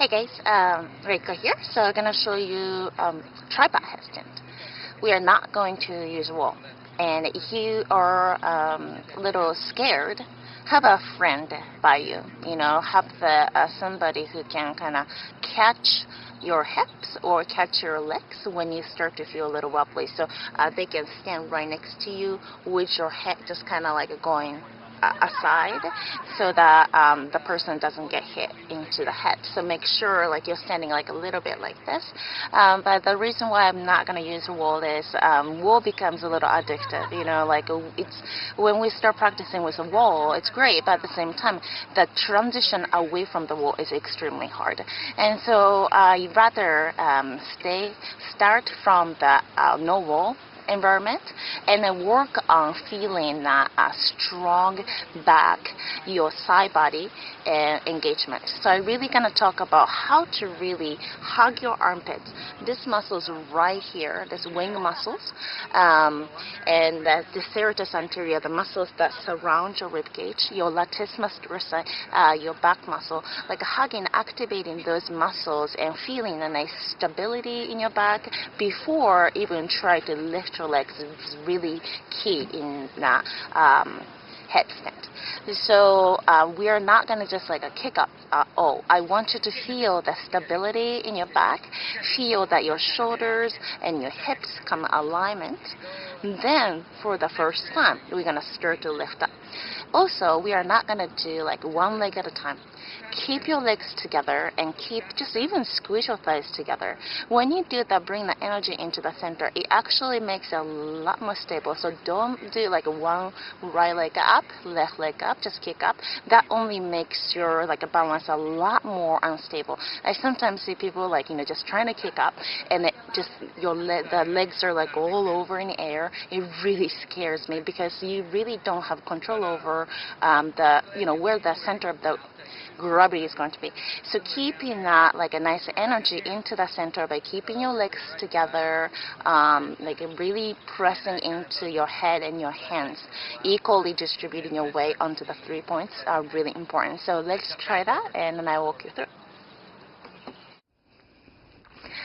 Hey guys, Reiko here. So I'm gonna show you tripod headstand. We are not going to use wall. And if you are a little scared, have a friend by you. You know, have somebody who can kind of catch your hips or catch your legs when you start to feel a little wobbly. So they can stand right next to you with your head just kind of like going aside, so that the person doesn't get hit into the head. So make sure like you're standing like a little bit like this. But the reason why I'm not going to use wall is wall becomes a little addictive. You know, like it's when we start practicing with a wall, it's great, but at the same time, the transition away from the wall is extremely hard. And so you'd rather start from the no wall environment and then work on feeling that strong back, your side body engagement. So I'm really going to talk about how to really hug your armpits. This muscles right here, this wing muscles, and the serratus anterior, the muscles that surround your rib cage, your latissimus dorsi, your back muscle, like hugging, activating those muscles and feeling a nice stability in your back before even try to lift your legs is really key in that headstand. So we are not going to just like a kick up. I want you to feel the stability in your back, feel that your shoulders and your hips come in alignment. Then for the first time, we're going to start to lift up. Also, we are not going to do like one leg at a time. Keep your legs together and just even squeeze your thighs together. When you do that, bring the energy into the center. It actually makes it a lot more stable. So don't do like one right leg up, left leg up, just kick up. That only makes your like a balance a lot more unstable. I sometimes see people like, you know, just trying to kick up and it just the legs are like all over in the air. It really scares me because you really don't have control over where the center of the gravity is going to be. So keeping that like a nice energy into the center by keeping your legs together, like really pressing into your head and your hands, equally distributing your weight onto the 3 points are really important. So let's try that and then I'll walk you through.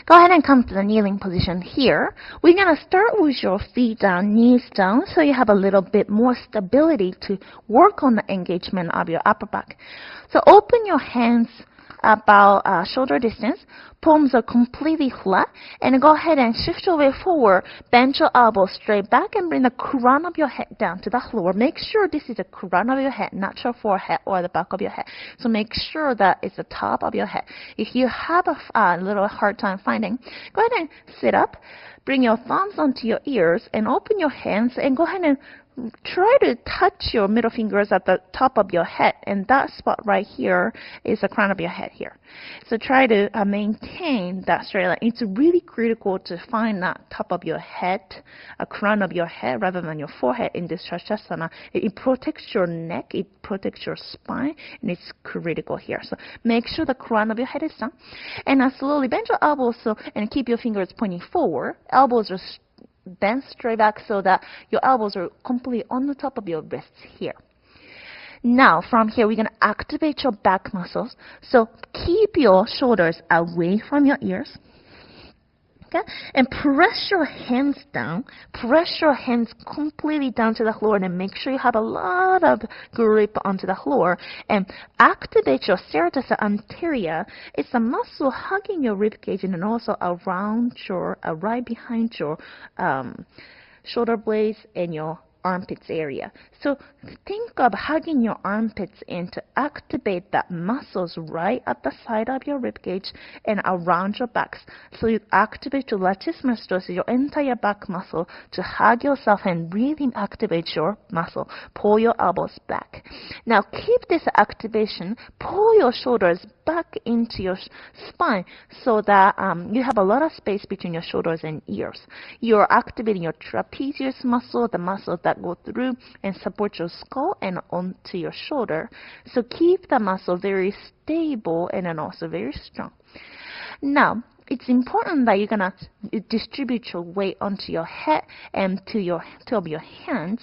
Go ahead and come to the kneeling position here. We're going to start with your feet down, knees down, so you have a little bit more stability to work on the engagement of your upper back. So open your hands about shoulder distance. Palms are completely flat. And go ahead and shift your weight forward. Bend your elbows straight back and bring the crown of your head down to the floor. Make sure this is the crown of your head, not your forehead or the back of your head. So make sure that it's the top of your head. If you have a little hard time finding, go ahead and sit up. Bring your thumbs onto your ears and open your hands and go ahead and try to touch your middle fingers at the top of your head, and that spot right here is the crown of your head here. So try to maintain that straight line. It's really critical to find that top of your head, a crown of your head rather than your forehead in this Shastasana. It protects your neck, it protects your spine, and it's critical here. So make sure the crown of your head is down. And slowly bend your elbows and keep your fingers pointing forward. Elbows are bend straight back so that your elbows are completely on the top of your wrists here. Now, from here, we're going to activate your back muscles. So keep your shoulders away from your ears. Okay? And press your hands down. Press your hands completely down to the floor and make sure you have a lot of grip onto the floor. And activate your serratus anterior. It's a muscle hugging your rib cage and also around your, right behind your shoulder blades and your armpits area. So think of hugging your armpits in to activate that muscles right at the side of your rib cage and around your backs. So you activate your latissimus dorsi, your entire back muscle, to hug yourself and really activate your muscle. Pull your elbows back. Now keep this activation. Pull your shoulders back into your spine so that you have a lot of space between your shoulders and ears. You're activating your trapezius muscle, the muscles that go through and support your skull and onto your shoulder. So keep the muscle very stable and then also very strong. Now, it's important that you're gonna distribute your weight onto your head and to your two of your hands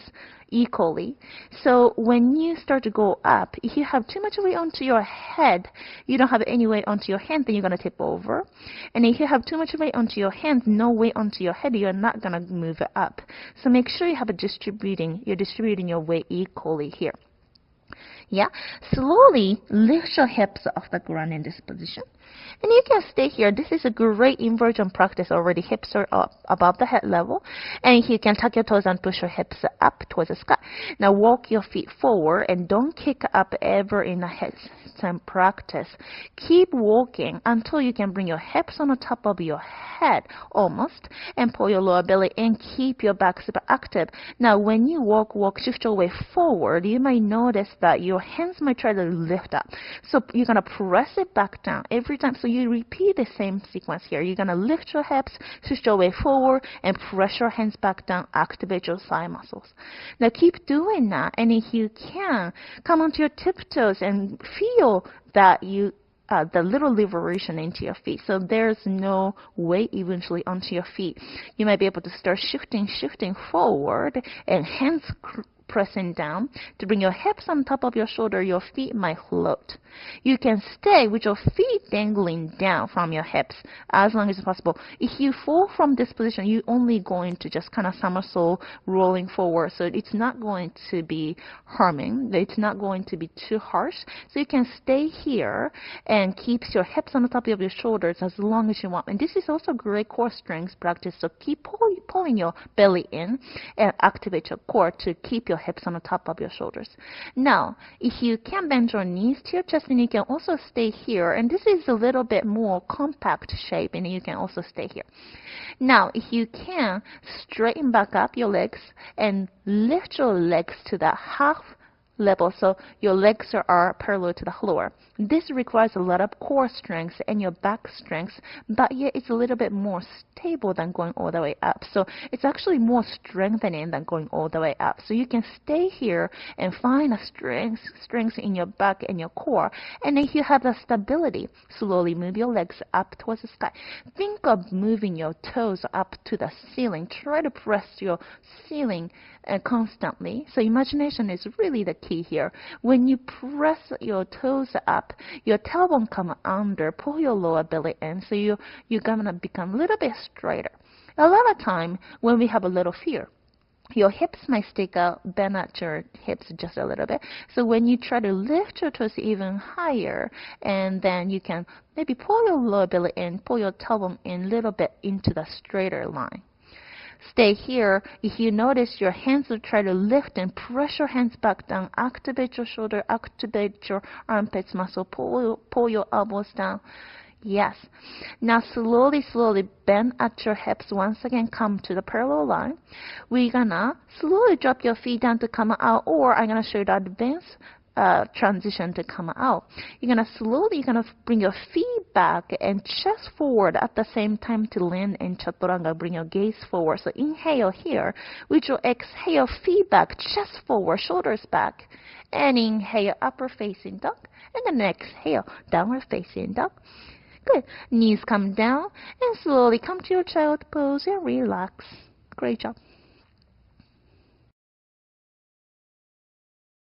equally. So when you start to go up, if you have too much weight onto your head, you don't have any weight onto your hand, then you're gonna tip over. And if you have too much weight onto your hands, no weight onto your head, you're not gonna move it up. So make sure you have you're distributing your weight equally here. Yeah, slowly lift your hips off the ground in this position. And you can stay here. This is a great inversion practice already. Hips are up above the head level. And you can tuck your toes and push your hips up towards the sky. Now walk your feet forward and don't kick up ever in a headstand practice. Keep walking until you can bring your hips on the top of your head almost and pull your lower belly and keep your back super active. Now when you walk, shift your weight forward, you might notice that your hands might try to lift up. So you're going to press it back down every time. So you repeat the same sequence here. You're going to lift your hips, shift your weight forward, and press your hands back down, activate your thigh muscles. Now keep doing that, and if you can, come onto your tiptoes and feel that the little liberation into your feet. So there's no weight eventually onto your feet. You might be able to start shifting forward and hands pressing down to bring your hips on top of your shoulder. Your feet might float. You can stay with your feet dangling down from your hips as long as possible. If you fall from this position, you're only going to just kind of somersault rolling forward. So it's not going to be harming. It's not going to be too harsh. So you can stay here and keep your hips on the top of your shoulders as long as you want. And this is also great core strength practice. So keep pulling your belly in and activate your core to keep your hips on the top of your shoulders. Now, if you can bend your knees to your chest, then you can also stay here. And this is a little bit more compact shape, and you can also stay here. Now, if you can, straighten back up your legs and lift your legs to that half level so your legs are parallel to the floor. This requires a lot of core strength and your back strength, but yet it's a little bit more stable than going all the way up. So it's actually more strengthening than going all the way up. So you can stay here and find a strength in your back and your core. And if you have the stability, slowly move your legs up towards the sky. Think of moving your toes up to the ceiling. Try to press your ceiling constantly. So imagination is really the key here. When you press your toes up, your tailbone come under, pull your lower belly in, so you're gonna become a little bit straighter. A lot of time when we have a little fear, your hips might stick out, bend at your hips just a little bit. So when you try to lift your toes even higher, and then you can maybe pull your lower belly in, pull your tailbone in a little bit into the straighter line. Stay here. If you notice your hands will try to lift and press your hands back down, activate your shoulder, activate your armpits muscle, pull your elbows down. Yes. Now slowly bend at your hips. Once again, come to the parallel line. We're gonna slowly drop your feet down to come out, or I'm gonna show you the advanced transition to come out. You're gonna bring your feet back and chest forward at the same time to land in chaturanga. Bring your gaze forward. So inhale here. With your exhale, feet back, chest forward, shoulders back. And inhale, upper facing dog. And then exhale, downward facing dog. Good. Knees come down and slowly come to your child pose and relax. Great job.